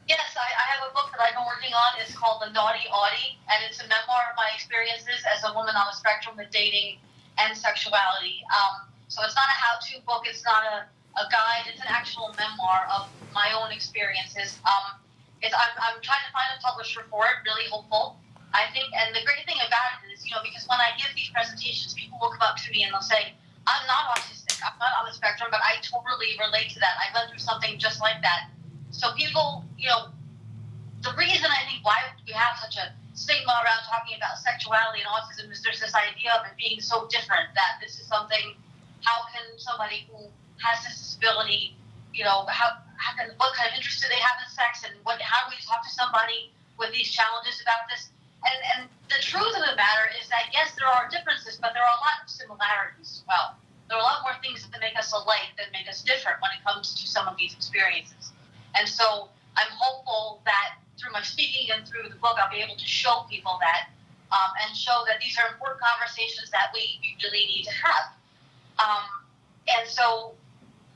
Yes, I have a book that I've been working on. It's called The Naughty Audie, and it's a memoir of my experiences as a woman on the spectrum with dating and sexuality. So it's not a how-to book. It's not a guide. It's an actual memoir of my own experiences. I'm trying to find a publisher for it, really hopeful. I think, and the great thing about it is, because when I give these presentations, people will come up to me and they'll say, I'm not autistic, I'm not on the spectrum, but I totally relate to that. I went through something just like that. So people, the reason I think why we have such a stigma around talking about sexuality and autism is there's this idea of it being so different, that this is something, how can somebody who has this disability, what kind of interest do they have in sex, and how do we talk to somebody with these challenges about this? And the truth of the matter is that, yes, there are differences, but there are a lot of similarities as well. There are a lot more things that make us alike than make us different when it comes to some of these experiences. And so I'm hopeful that through my speaking and through the book, I'll be able to show people that and show that these are important conversations that we really need to have. And so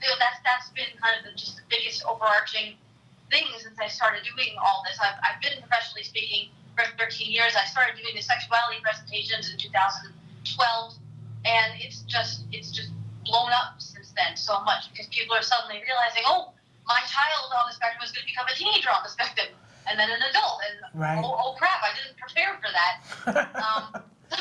that's been kind of just the biggest overarching thing since I started doing all this. I've been professionally speaking for 13 years. I started doing the sexuality presentations in 2012, and it's just blown up since then so much because people are suddenly realizing, oh, my child on the spectrum is going to become a teenager on the spectrum, and then an adult, and right. oh crap, I didn't prepare for that.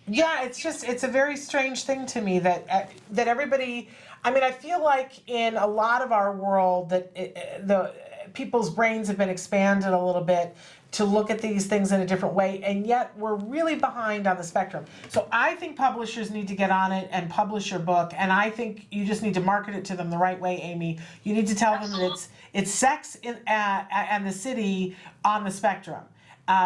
Yeah, it's a very strange thing to me that everybody. I mean, I feel like in a lot of our world that the people's brains have been expanded a little bit to look at these things in a different way, and yet we're really behind on the spectrum. So I think publishers need to get on it and publish your book, and I think you just need to market it to them the right way, Amy. You need to tell them that it's sex and the city on the spectrum.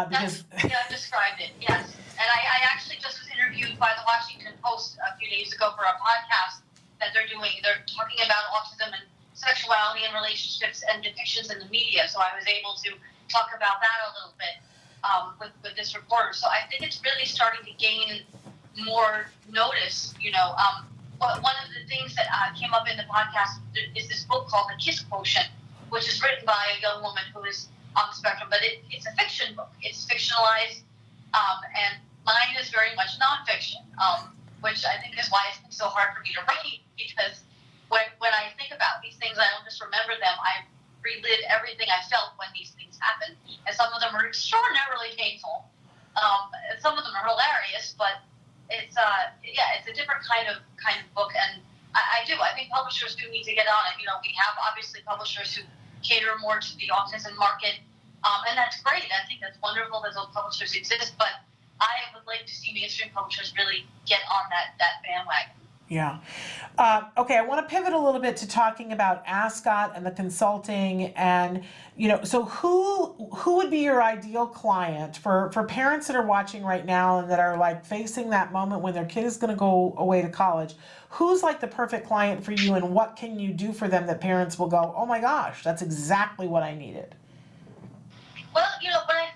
Because Yeah, I described it, yes. And I actually just was interviewed by the Washington Post a few days ago for a podcast that they're doing. They're talking about autism and sexuality and relationships and depictions in the media. So I was able to talk about that a little bit with this reporter. So I think it's really starting to gain more notice. One of the things that came up in the podcast is this book called The Kiss Quotient, which is written by a young woman who is on the spectrum, but it's a fiction book. It's fictionalized, and mine is very much nonfiction, which I think is why it's been so hard for me to write, because when I think about these things, I don't just remember them. I relive everything I felt when these things happened, and some of them are extraordinarily painful, and some of them are hilarious, but it's a different kind of book, and I think publishers do need to get on it. We have obviously publishers who cater more to the autism market, and that's great. I think that's wonderful that those publishers exist, but I would like to see mainstream publishers really get on that bandwagon. Yeah. Okay, I want to pivot a little bit to talking about ASCOT and the consulting, and so who would be your ideal client for parents that are watching right now and that are like facing that moment when their kid is going to go away to college? Who's like the perfect client for you, and what can you do for them that parents will go, oh my gosh, that's exactly what I needed? Well,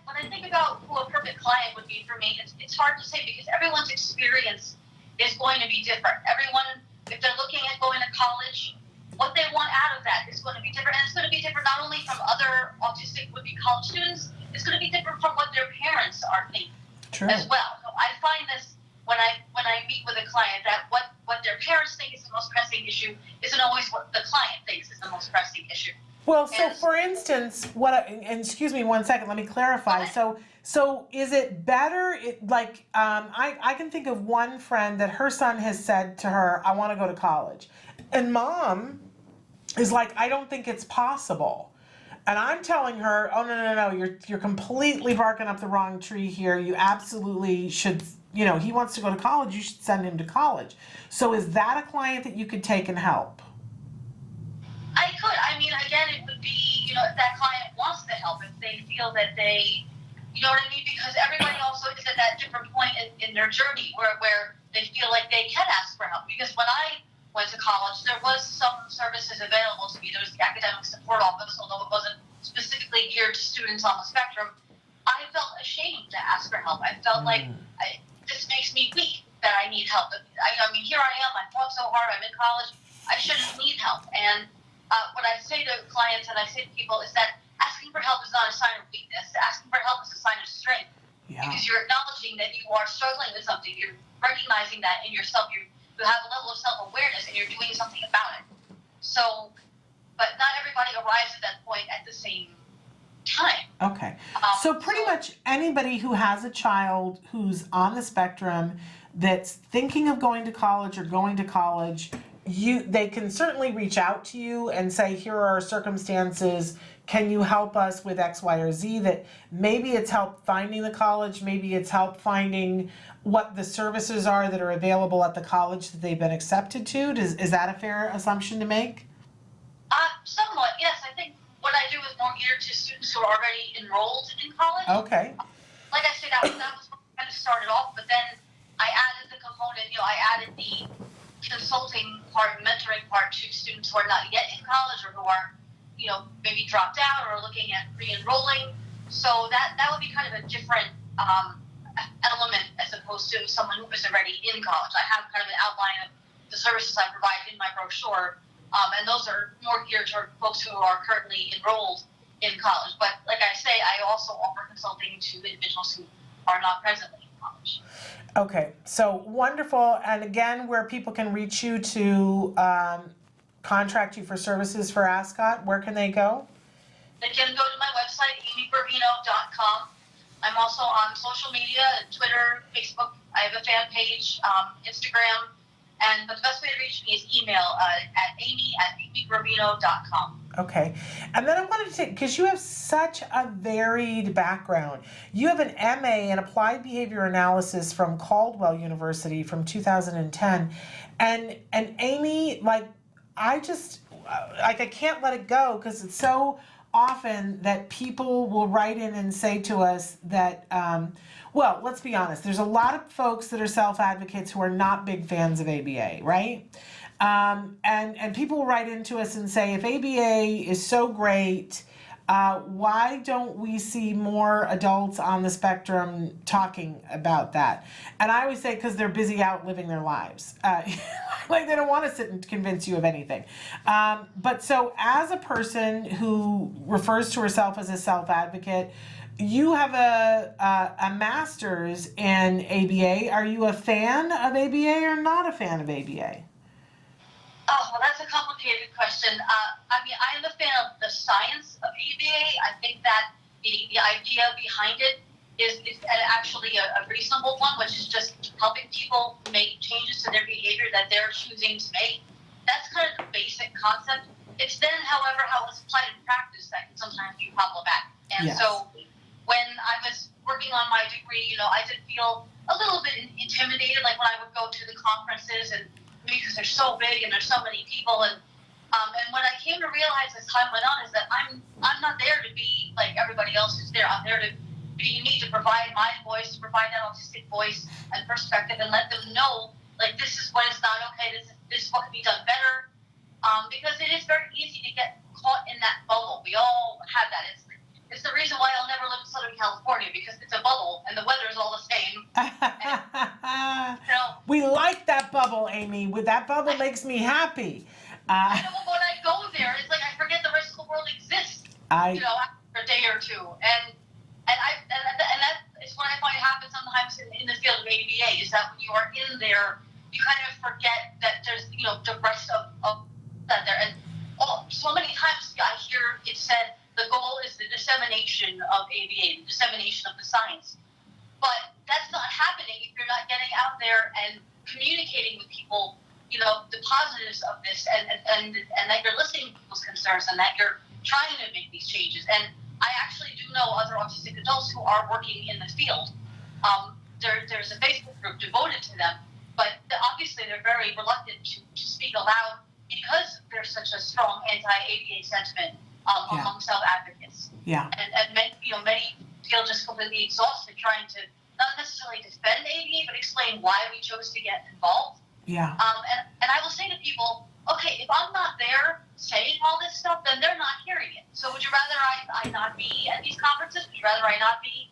when I think about who a perfect client would be for me, it's hard to say, because everyone's experience is going to be different. Everyone, if they're looking at going to college, what they want out of that is going to be different. And it's going to be different not only from other autistic would-be college students, it's going to be different from what their parents are thinking as well. So I find this when I meet with a client, that what their parents think is the most pressing issue isn't always what the client thinks is the most pressing issue. Well, so for instance, and excuse me 1 second, let me clarify. So is it better, I can think of one friend that her son has said to her, I want to go to college. And mom is like, I don't think it's possible. And I'm telling her, oh, no, you're completely barking up the wrong tree here. You absolutely should, he wants to go to college, you should send him to college. So is that a client that you could take and help? I could. Again, it would be, if that client wants the help, if they feel that they, you know what I mean? Because everybody also is at that different point in their journey where they feel like they can ask for help. Because when I went to college, there was some services available to me. There was the academic support office, although it wasn't specifically geared to students on the spectrum. I felt ashamed to ask for help. I felt like this makes me weak that I need help. Here I am. I fought so hard. I'm in college. I shouldn't need help. And what I say to clients and I say to people is that asking for help is not a sign of weakness. Asking for help is a sign of strength. Yeah. Because you're acknowledging that you are struggling with something. You're recognizing that in yourself. You have a level of self-awareness and you're doing something about it. So, but not everybody arrives at that point at the same time. Okay. So pretty much anybody who has a child who's on the spectrum that's thinking of going to college or going to college, they can certainly reach out to you and say, here are our circumstances. Can you help us with X, Y, or Z? That maybe it's help finding the college, maybe it's help finding what the services are that are available at the college that they've been accepted to. Is that a fair assumption to make? Somewhat, yes. I think what I do is more geared to students who are already enrolled in college. Okay. Like I said, that was what kind of started off, but then I added the component, I added the consulting part, mentoring part to students who are not yet in college or who are, maybe dropped out or looking at re-enrolling. So that would be kind of a different element as opposed to someone who is already in college. I have kind of an outline of the services I provide in my brochure, and those are more geared toward folks who are currently enrolled in college. But like I say, I also offer consulting to individuals who are not presently in college. Okay, so wonderful. And again, where people can reach you to contract you for services for ASCOT, where can they go? They can go to my website, amygravino.com. I'm also on social media, Twitter, Facebook. I have a fan page, Instagram. But the best way to reach me is email at amy@amygravino.com. Okay. And then I wanted to take, because you have such a varied background. You have an MA in Applied Behavior Analysis from Caldwell University from 2010. And Amy, like, I can't let it go because it's so often that people will write in and say to us that, well, let's be honest, there's a lot of folks that are self-advocates who are not big fans of ABA, right? And people will write into us and say, if ABA is so great, why don't we see more adults on the spectrum talking about that? And I always say, because they're busy out living their lives. Like they don't want to sit and convince you of anything. But so as a person who refers to herself as a self-advocate, you have a master's in ABA. Are you a fan of ABA or not a fan of ABA? Oh, well, that's a complicated question. I mean, I am a fan of the science of ABA. I think that the idea behind it is actually a reasonable one, which is just helping people make changes to their behavior that they're choosing to make. That's kind of the basic concept. It's then, however, how it's applied in practice that can sometimes be problematic. And so when I was working on my degree, I did feel a little bit intimidated, like when I would go to the conferences and because they're so big and there's so many people, and what I came to realize as time went on is that I'm not there to be like everybody else is there. I'm there to be unique, to provide my voice, to provide that autistic voice and perspective, and let them know like this is what is not okay. This is what can be done better. Because it is very easy to get caught in that bubble. We all have that. It's the reason why I'll never live in Southern California, because it's a bubble and the weather is all the same. And, we like that bubble, Amy. That bubble makes me happy. I know when I go there, it's like I forget the rest of the world exists. After a day or two, and that is what I find happens sometimes in the field of ABA. Is that when you are in there, you kind of forget that there's the rest of that there, and so many times I hear it said the goal is the dissemination of ABA, the dissemination of the science. But that's not happening if you're not getting out there and communicating with people, the positives of this, and that you're listening to people's concerns and that you're trying to make these changes. And I actually do know other autistic adults who are working in the field. There's a Facebook group devoted to them, but obviously they're very reluctant to speak aloud because there's such a strong anti-ABA sentiment among self-advocates. Yeah. And many feel just completely exhausted trying to not necessarily defend ABA, but explain why we chose to get involved. Yeah. And I will say to people, okay, if I'm not there saying all this stuff, then they're not hearing it. So would you rather I not be at these conferences? Would you rather I not be,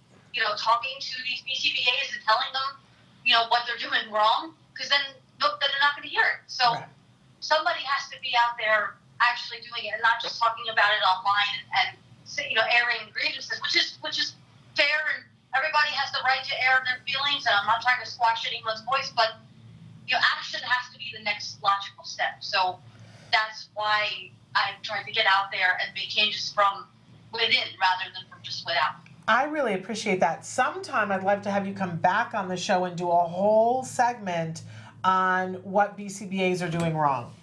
talking to these BCBAs and telling them, what they're doing wrong? Because then they're not going to hear it. So somebody has to be out there actually doing it and not just talking about it online and airing grievances, which is fair, and everybody has the right to air their feelings, and I'm not trying to squash anyone's voice, but action has to be the next logical step. So that's why I'm trying to get out there and make changes from within rather than from just without. I really appreciate that. Sometime I'd love to have you come back on the show and do a whole segment on what BCBAs are doing wrong.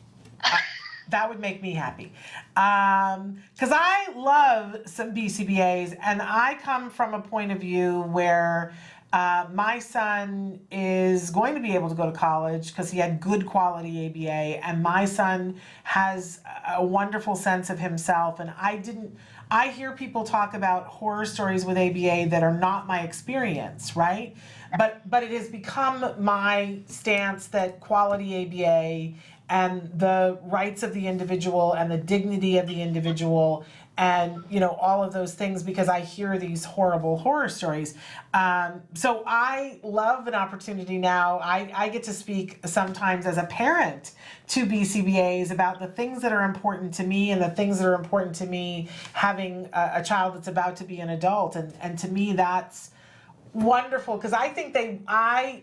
That would make me happy. Because I love some BCBAs, and I come from a point of view where my son is going to be able to go to college because he had good quality ABA, and my son has a wonderful sense of himself, and I hear people talk about horror stories with ABA that are not my experience, right? But it has become my stance that quality ABA and the rights of the individual and the dignity of the individual and all of those things, because I hear these horrible horror stories. So I love an opportunity now. I get to speak sometimes as a parent to BCBAs about the things that are important to me and the things that are important to me having a child that's about to be an adult. And to me, that's wonderful, because I think I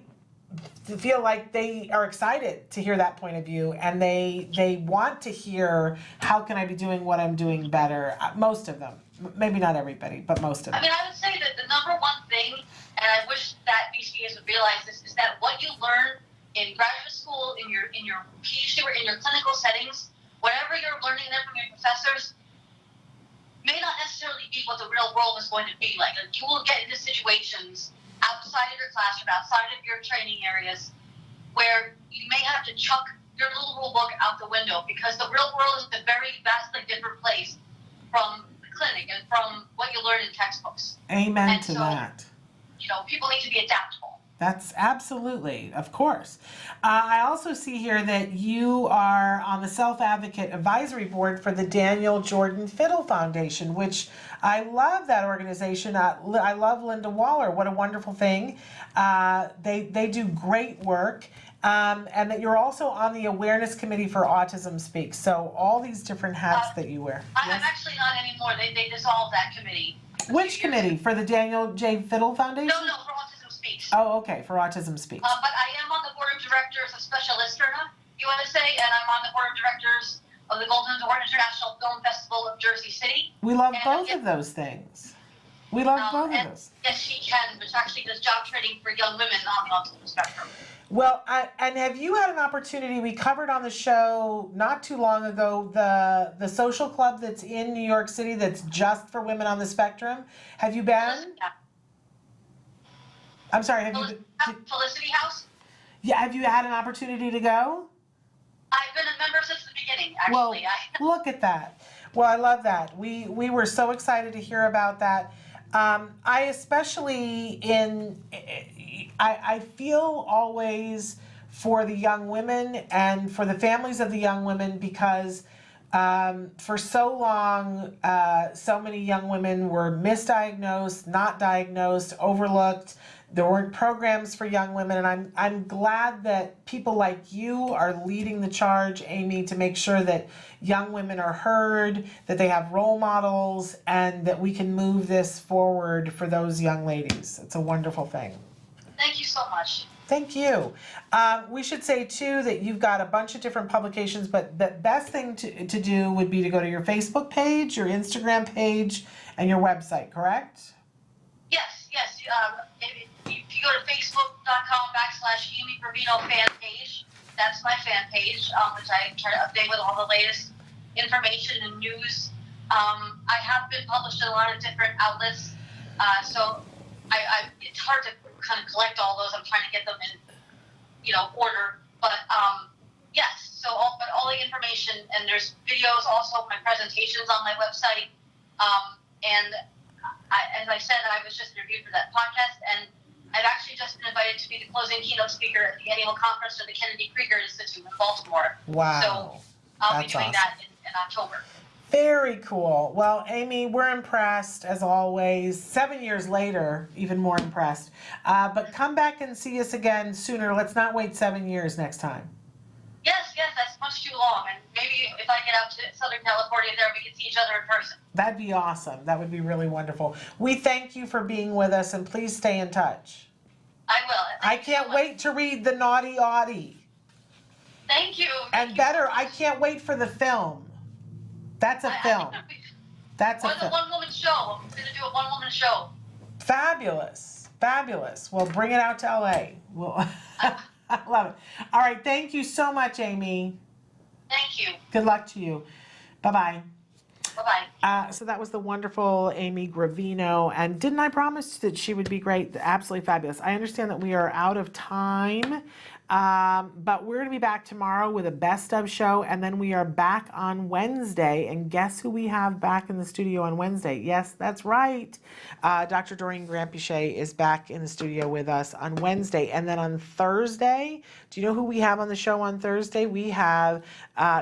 feel like they are excited to hear that point of view, and they want to hear, how can I be doing what I'm doing better? Most of them, maybe not everybody, but most of them. I mean, I would say that the number one thing, and I wish that BCBAs would realize this, is that what you learn in graduate school, in your PhD, or in your clinical settings, whatever you're learning there from your professors, see what the real world is going to be like. And you will get into situations outside of your classroom, outside of your training areas, where you may have to chuck your little rule book out the window, because the real world is a very vastly different place from the clinic and from what you learn in textbooks. Amen And to so, that. you know, people need to be adaptable. That's absolutely, of course. I also see here that you are on the Self-Advocate Advisory Board for the Daniel Jordan Fiddle Foundation, which I love that organization. I love Linda Waller. What a wonderful thing. They do great work. And that you're also on the Awareness Committee for Autism Speaks. So all these different hats that you wear. I'm actually not anymore. They dissolved that committee. Which committee? For the Daniel J. Fiddle Foundation? No, for Autism Speaks. Oh, okay, for Autism Speaks. But I am on the board of directors of Special Listerna USA, and I'm on the board of directors of the Golden Door International Film Festival of Jersey City. We love both of those things. We love both of those. Yes, she can, which actually does job training for young women on the autism spectrum. Well, and have you had an opportunity, we covered on the show not too long ago, the social club that's in New York City that's just for women on the spectrum. Have you been? Yeah. I'm sorry, have you been? Felicity House? Yeah, have you had an opportunity to go? I've been a member since the beginning, Well, actually. look at that. Well, I love that. We were so excited to hear about that. I especially I feel always for the young women and for the families of the young women, because for so long, so many young women were misdiagnosed, not diagnosed, overlooked. There weren't programs for young women, and I'm glad that people like you are leading the charge, Amy, to make sure that young women are heard, that they have role models, and that we can move this forward for those young ladies. It's a wonderful thing. Thank you so much. Thank you. We should say too that you've got a bunch of different publications, but the best thing to do would be to go to your Facebook page, your Instagram page, and your website, correct? Yes. If you go to facebook.com/Amy Gravino fan page, that's my fan page, which I try to update with all the latest information and news. I have been published in a lot of different outlets, so it's hard to kind of collect all those. I'm trying to get them in, order. But yes, so all the information, and there's videos also, my presentations on my website, and as I said, I was just interviewed for that podcast, and I've actually just been invited to be the closing keynote speaker at the annual conference of the Kennedy Krieger Institute in Baltimore. Wow. So I'll be doing awesome. that in October. Very cool. Well, Amy, we're impressed as always. 7 years later, even more impressed. But come back and see us again sooner. Let's not wait 7 years next time. Yes, that's much too long. And maybe if I get out to Southern California there, we can see each other in person. That'd be awesome. That would be really wonderful. We thank you for being with us, and please stay in touch. I will. I can't wait to read the Naughty Audie. Thank you. And better, I can't wait for the film. That's a film. That's a or the film. one-woman show. I'm going to do a one-woman show. Fabulous. Well, bring it out to LA. I love it. All right. Thank you so much, Amy. Thank you. Good luck to you. Bye-bye. Bye-bye. So that was the wonderful Amy Gravino. And didn't I promise that she would be great? Absolutely fabulous. I understand that we are out of time, but we're going to be back tomorrow with a best of show. And then we are back on Wednesday. And guess who we have back in the studio on Wednesday? Yes, that's right. Dr. Doreen Grampiche is back in the studio with us on Wednesday. And then on Thursday, do you know who we have on the show on Thursday? We have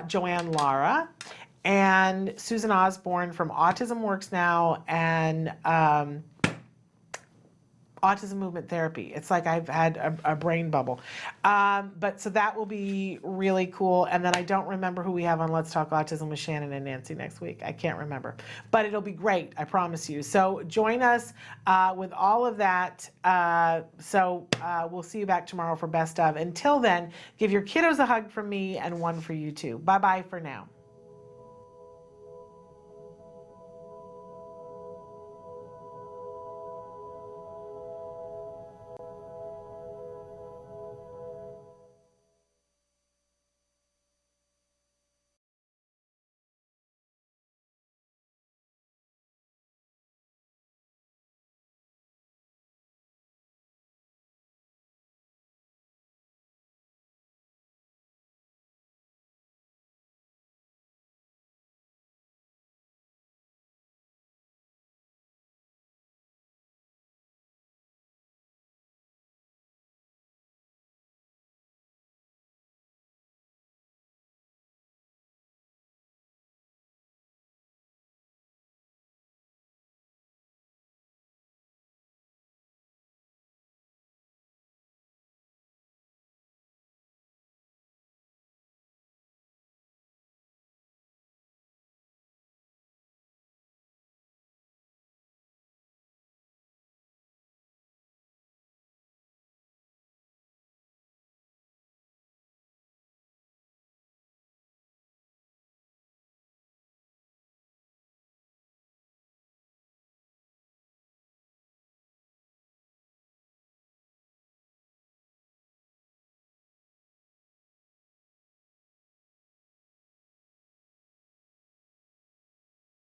Joanne Lara and Susan Osborne from Autism Works Now and Autism Movement Therapy. It's like I've had a brain bubble. But so that will be really cool. And then I don't remember who we have on Let's Talk Autism with Shannon and Nancy next week. I can't remember. But it'll be great, I promise you. So join us with all of that. We'll see you back tomorrow for Best Of. Until then, give your kiddos a hug from me and one for you too. Bye-bye for now.